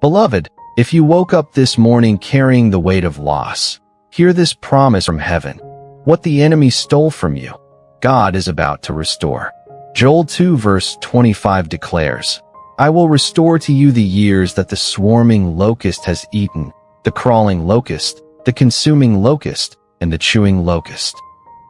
Beloved, if you woke up this morning carrying the weight of loss, hear this promise from heaven. What the enemy stole from you, God is about to restore. Joel 2 verse 25 declares, I will restore to you the years that the swarming locust has eaten, the crawling locust, the consuming locust, and the chewing locust.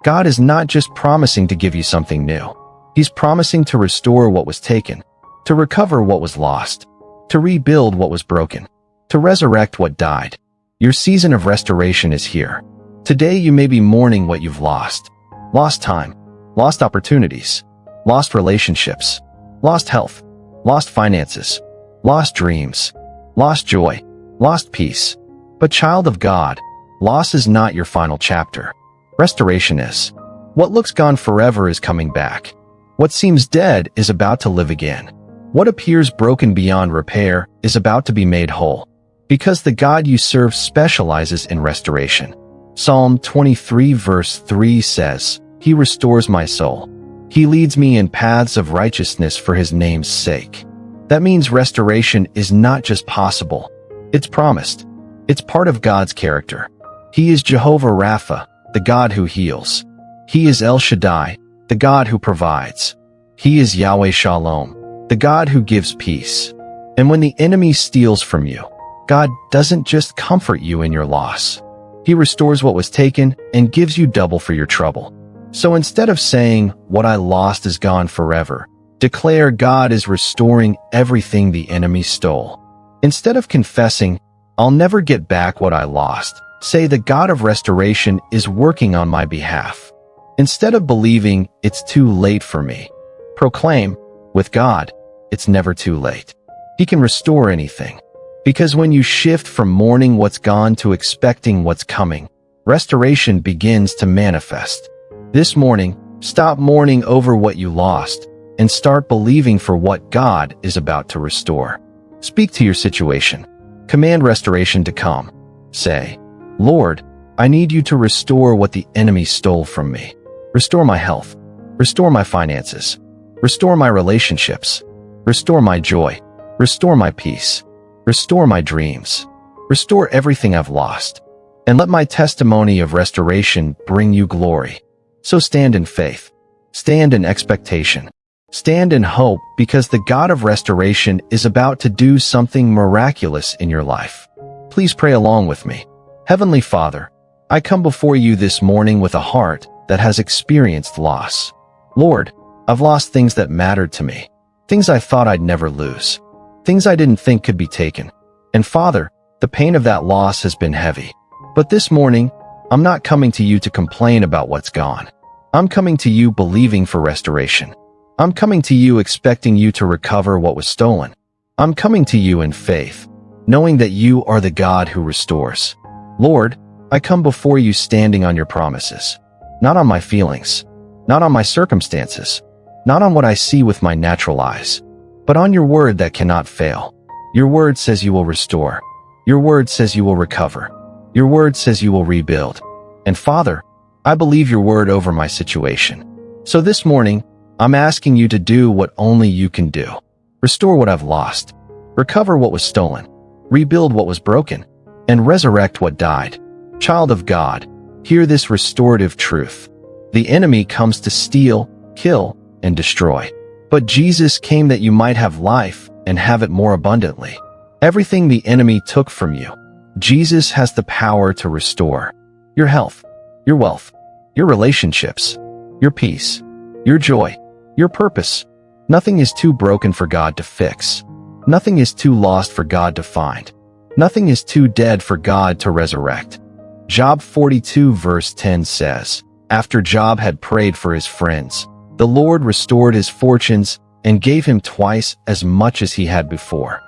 God is not just promising to give you something new. He's promising to restore what was taken, to recover what was lost, to rebuild what was broken, to resurrect what died. Your season of restoration is here. Today you may be mourning what you've lost. Lost time, lost opportunities, lost relationships, lost health, lost finances, lost dreams, lost joy, lost peace. But child of God, loss is not your final chapter. Restoration is. What looks gone forever is coming back. What seems dead is about to live again. What appears broken beyond repair is about to be made whole. Because the God you serve specializes in restoration. Psalm 23 verse 3 says, He restores my soul. He leads me in paths of righteousness for His name's sake. That means restoration is not just possible. It's promised. It's part of God's character. He is Jehovah Rapha, the God who heals. He is El Shaddai, the God who provides. He is Yahweh Shalom, the God who gives peace. And when the enemy steals from you, God doesn't just comfort you in your loss. He restores what was taken and gives you double for your trouble. So instead of saying, what I lost is gone forever, declare God is restoring everything the enemy stole. Instead of confessing, I'll never get back what I lost, say the God of restoration is working on my behalf. Instead of believing it's too late for me, proclaim, with God, it's never too late. He can restore anything. Because when you shift from mourning what's gone to expecting what's coming, restoration begins to manifest. This morning, stop mourning over what you lost and start believing for what God is about to restore. Speak to your situation. Command restoration to come. Say, Lord, I need you to restore what the enemy stole from me. Restore my health. Restore my finances. Restore my relationships. Restore my joy. Restore my peace. Restore my dreams. Restore everything I've lost. And let my testimony of restoration bring you glory. So stand in faith. Stand in expectation. Stand in hope because the God of restoration is about to do something miraculous in your life. Please pray along with me. Heavenly Father, I come before you this morning with a heart that has experienced loss. Lord, I've lost things that mattered to me, things I thought I'd never lose, things I didn't think could be taken. And Father, the pain of that loss has been heavy. But this morning, I'm not coming to you to complain about what's gone. I'm coming to you believing for restoration. I'm coming to you expecting you to recover what was stolen. I'm coming to you in faith, knowing that you are the God who restores. Lord, I come before you standing on your promises, not on my feelings, not on my circumstances, not on what I see with my natural eyes, but on your word that cannot fail. Your word says you will restore. Your word says you will recover. Your word says you will rebuild. And Father, I believe your word over my situation. So this morning, I'm asking you to do what only you can do. Restore what I've lost. Recover what was stolen. Rebuild what was broken. And resurrect what died. Child of God, hear this restorative truth. The enemy comes to steal, kill, and destroy. But Jesus came that you might have life and have it more abundantly. Everything the enemy took from you, Jesus has the power to restore. Your health, your wealth, your relationships, your peace, your joy, your purpose. Nothing is too broken for God to fix. Nothing is too lost for God to find. Nothing is too dead for God to resurrect. Job 42 verse 10 says, After Job had prayed for his friends, the Lord restored his fortunes and gave him twice as much as he had before.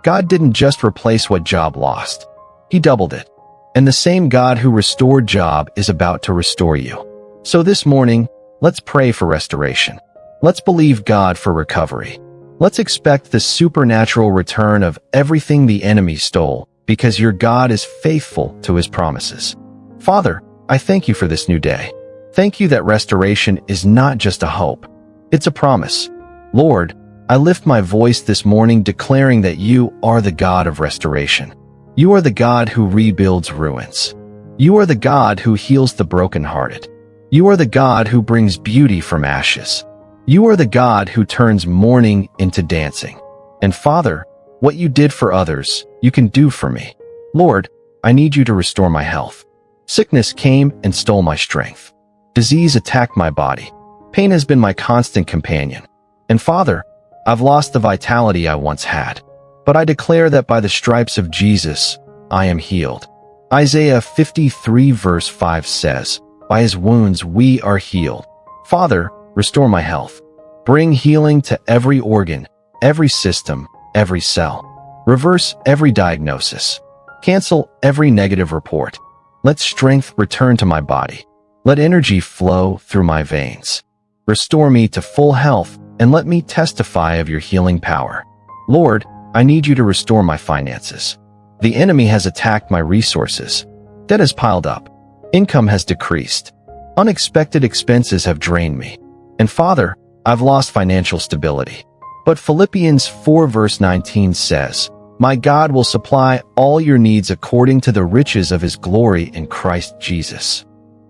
God didn't just replace what Job lost. He doubled it. And the same God who restored Job is about to restore you. So this morning, let's pray for restoration. Let's believe God for recovery. Let's expect the supernatural return of everything the enemy stole, because your God is faithful to his promises. Father, I thank you for this new day. Thank you that restoration is not just a hope. It's a promise. Lord, I lift my voice this morning declaring that you are the God of restoration. You are the God who rebuilds ruins. You are the God who heals the brokenhearted. You are the God who brings beauty from ashes. You are the God who turns mourning into dancing. And Father, what you did for others, you can do for me. Lord, I need you to restore my health. Sickness came and stole my strength. Disease attacked my body. Pain has been my constant companion. And Father, I've lost the vitality I once had. But I declare that by the stripes of Jesus, I am healed. Isaiah 53 verse 5 says, "By his wounds we are healed." Father, restore my health. Bring healing to every organ, every system, every cell. Reverse every diagnosis. Cancel every negative report. Let strength return to my body. Let energy flow through my veins. Restore me to full health and let me testify of your healing power. Lord, I need you to restore my finances. The enemy has attacked my resources. Debt has piled up. Income has decreased. Unexpected expenses have drained me. And Father, I've lost financial stability. But Philippians 4 verse 19 says, "My God will supply all your needs according to the riches of his glory in Christ Jesus."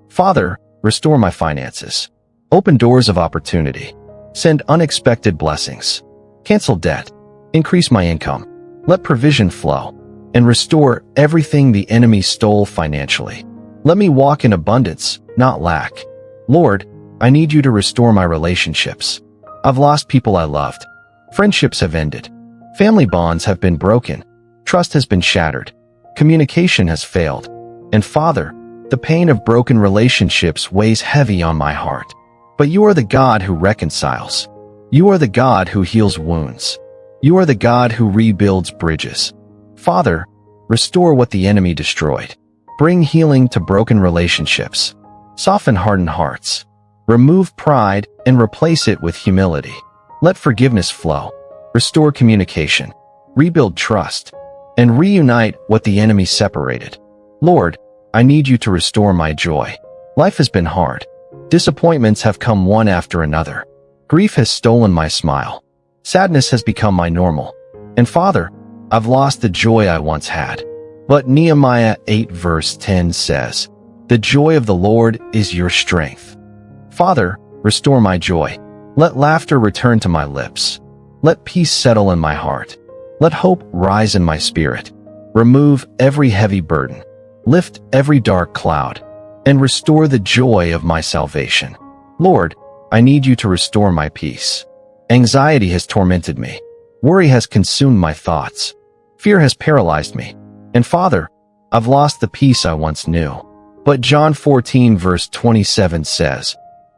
Father, restore my finances. Open doors of opportunity. Send unexpected blessings. Cancel debt. Increase my income. Let provision flow. And restore everything the enemy stole financially. Let me walk in abundance, not lack. Lord, I need you to restore my relationships. I've lost people I loved. Friendships have ended. Family bonds have been broken. Trust has been shattered. Communication has failed. And Father, the pain of broken relationships weighs heavy on my heart. But you are the God who reconciles. You are the God who heals wounds. You are the God who rebuilds bridges. Father, restore what the enemy destroyed. Bring healing to broken relationships. Soften hardened hearts. Remove pride and replace it with humility. Let forgiveness flow. Restore communication. Rebuild trust. And reunite what the enemy separated. Lord, I need you to restore my joy. Life has been hard. Disappointments have come one after another. Grief has stolen my smile. Sadness has become my normal. And Father, I've lost the joy I once had. But Nehemiah 8 verse 10 says, "The joy of the Lord is your strength." Father, restore my joy. Let laughter return to my lips. Let peace settle in my heart. Let hope rise in my spirit. Remove every heavy burden. Lift every dark cloud. And restore the joy of my salvation. Lord, I need you to restore my peace. Anxiety has tormented me. Worry has consumed my thoughts. Fear has paralyzed me. And Father, I've lost the peace I once knew. But John 14 verse 27 says,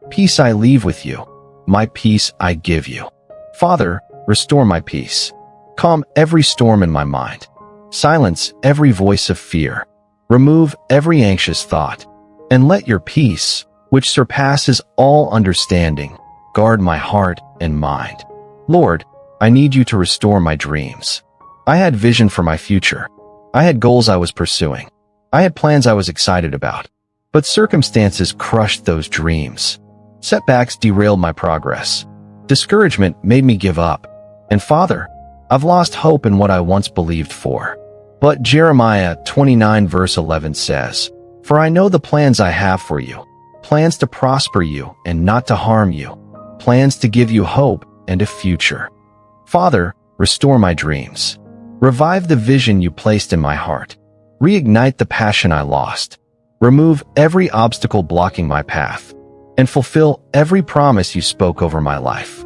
"Peace I leave with you. My peace I give you." Father, restore my peace. Calm every storm in my mind. Silence every voice of fear. Remove every anxious thought. And let your peace, which surpasses all understanding, guard my heart and mind. Lord, I need you to restore my dreams. I had vision for my future. I had goals I was pursuing. I had plans I was excited about. But circumstances crushed those dreams. Setbacks derailed my progress. Discouragement made me give up. And Father, I've lost hope in what I once believed for. But Jeremiah 29 verse 11 says, "For I know the plans I have for you, plans to prosper you and not to harm you, plans to give you hope and a future." Father, restore my dreams. Revive the vision you placed in my heart. Reignite the passion I lost. Remove every obstacle blocking my path. And fulfill every promise you spoke over my life.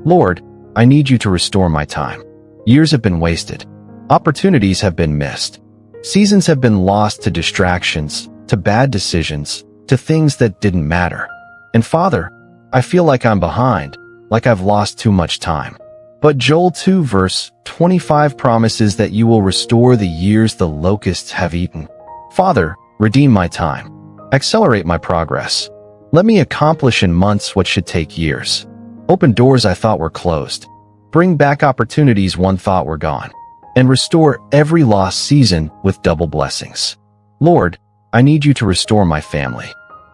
Lord, I need you to restore my time. Years have been wasted. Opportunities have been missed. Seasons have been lost to distractions, to bad decisions, to things that didn't matter. And Father, I feel like I'm behind, like I've lost too much time. But Joel 2 verse 25 promises that you will restore the years the locusts have eaten. Father, redeem my time. Accelerate my progress. Let me accomplish in months what should take years. Open doors I thought were closed. Bring back opportunities one thought were gone. And restore every lost season with double blessings. Lord, I need you to restore my family.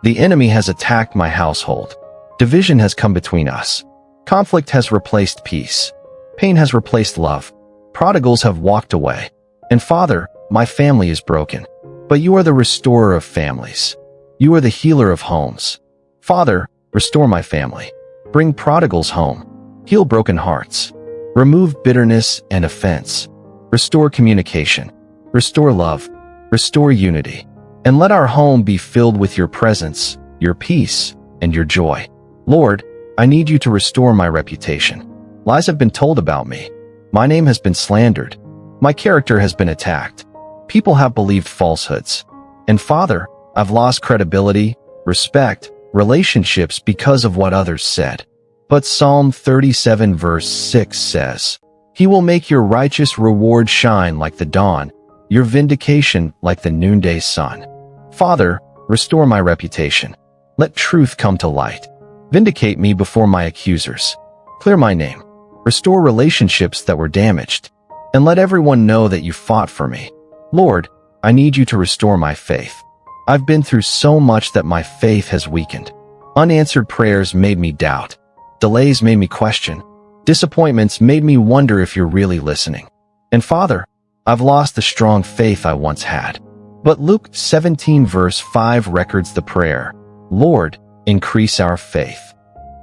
The enemy has attacked my household. Division has come between us. Conflict has replaced peace. Pain has replaced love. Prodigals have walked away. And Father, my family is broken. But you are the restorer of families. You are the healer of homes. Father, restore my family. Bring prodigals home. Heal broken hearts. Remove bitterness and offense. Restore communication. Restore love. Restore unity. And let our home be filled with your presence, your peace, and your joy. Lord, I need you to restore my reputation. Lies have been told about me. My name has been slandered. My character has been attacked. People have believed falsehoods. And Father, I've lost credibility, respect, relationships because of what others said. But Psalm 37 verse 6 says, He will make your righteous reward shine like the dawn, your vindication like the noonday sun. Father, restore my reputation. Let truth come to light. Vindicate me before my accusers. Clear my name. Restore relationships that were damaged. And let everyone know that you fought for me. Lord, I need you to restore my faith. I've been through so much that my faith has weakened. Unanswered prayers made me doubt. Delays made me question. Disappointments made me wonder if you're really listening. And Father, I've lost the strong faith I once had. But Luke 17 verse 5 records the prayer, Lord, increase our faith.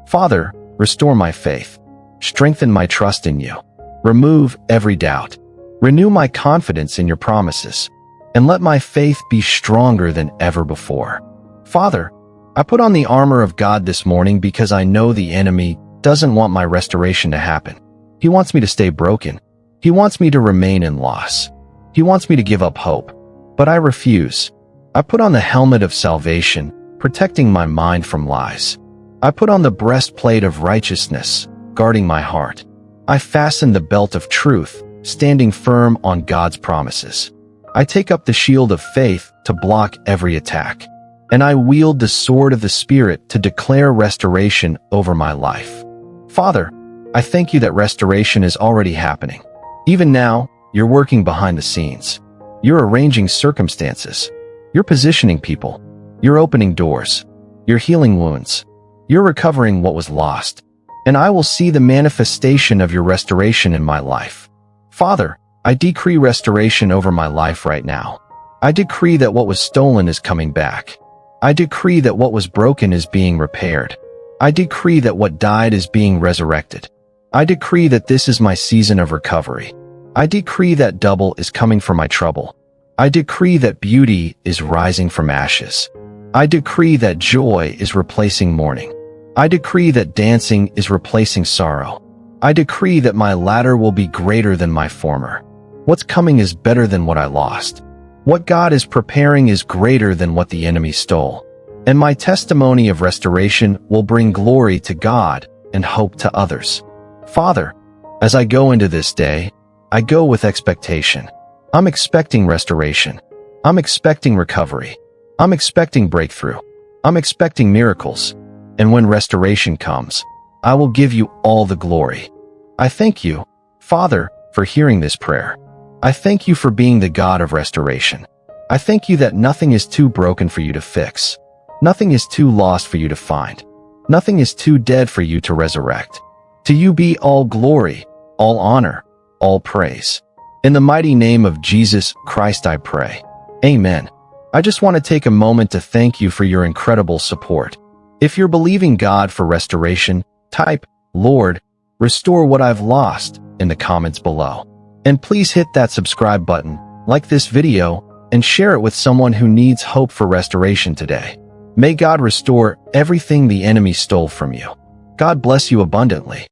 Father, restore my faith. Strengthen my trust in you. Remove every doubt. Renew my confidence in your promises. And let my faith be stronger than ever before. Father, I put on the armor of God this morning because I know the enemy doesn't want my restoration to happen. He wants me to stay broken. He wants me to remain in loss. He wants me to give up hope. But I refuse. I put on the helmet of salvation, protecting my mind from lies. I put on the breastplate of righteousness, guarding my heart. I fasten the belt of truth, standing firm on God's promises. I take up the shield of faith to block every attack. And I wield the sword of the Spirit to declare restoration over my life. Father, I thank you that restoration is already happening. Even now, you're working behind the scenes. You're arranging circumstances. You're positioning people. You're opening doors. You're healing wounds. You're recovering what was lost. And I will see the manifestation of your restoration in my life. Father, I decree restoration over my life right now. I decree that what was stolen is coming back. I decree that what was broken is being repaired. I decree that what died is being resurrected. I decree that this is my season of recovery. I decree that double is coming for my trouble. I decree that beauty is rising from ashes. I decree that joy is replacing mourning. I decree that dancing is replacing sorrow. I decree that my latter will be greater than my former. What's coming is better than what I lost. What God is preparing is greater than what the enemy stole. And my testimony of restoration will bring glory to God and hope to others. Father, as I go into this day, I go with expectation. I'm expecting restoration. I'm expecting recovery. I'm expecting breakthrough. I'm expecting miracles. And when restoration comes, I will give you all the glory. I thank you, Father, for hearing this prayer. I thank you for being the God of restoration. I thank you that nothing is too broken for you to fix. Nothing is too lost for you to find. Nothing is too dead for you to resurrect. To you be all glory, all honor, all praise. In the mighty name of Jesus Christ I pray. Amen. I just want to take a moment to thank you for your incredible support. If you're believing God for restoration, type, Lord, restore what I've lost in the comments below. And please hit that subscribe button, like this video, and share it with someone who needs hope for restoration today. May God restore everything the enemy stole from you. God bless you abundantly.